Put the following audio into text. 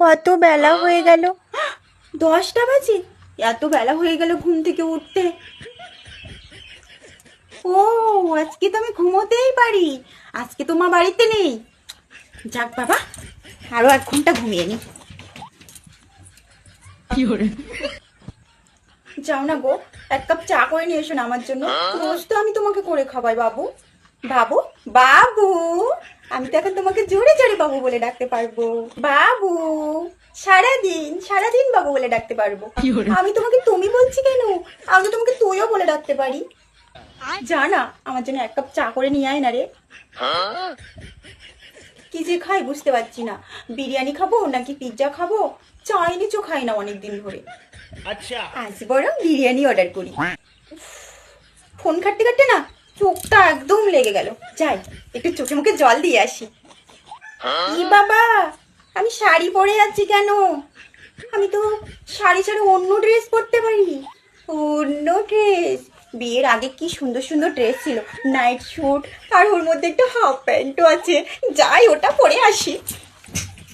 কত বেলা হয়ে গেল। 10টা বাজে? এত বেলা হয়ে গেল ঘুম থেকে উঠতে। ও আজকে তো আমি ঘুমোতেই পারি, আজকে তো মা বাড়িতে নেই। যাক বাবা, আরো 1 ঘন্টা ঘুমিয়ে নি। যাও না গো, 1 কাপ চা করে নিয়ে এসো না আমার জন্য। রোজ তো আমি তোমাকে করে খাওয়াই বাবু। বাবু বাবু, আমি তো এখন তোমাকে জোরে জোরে বাবু বলে ডাকতে পারবো। বাবু, সারাদিন সারাদিন বাবু বলে ডাকতে পারবো। আমি তোমাকে তুমি বলছি কেন, আমি তো তোমাকে তুইও বলে ডাকতে পারি। যা না, আমার জন্য 1 কাপ চা করে নিয়ে আয় না রে। কি যে খাই বুঝতে পারছি না, বিরিয়ানি খাবো নাকি পিৎজা খাবো, চাইনিজও খাই না অনেকদিন ধরে। আজ বরং বিরিয়ানি অর্ডার করি। ফোন ঘাটতে ঘাটতে না চোখটা একদম লেগে গেল, যাই একটু চোখে মুখে জল দিয়ে আসি। কি বাবা, আমি শাড়ি পরে যাচ্ছি কেন? আমি তো শাড়ি ছাড়া অন্য ড্রেস পরতে পারি। অন্য ড্রেস? বিয়ের আগে কি সুন্দর সুন্দর ড্রেস ছিল, নাইট স্যুট, আর ওর মধ্যে একটা হাফ প্যান্টও আছে। যাই ওটা পরে আসি।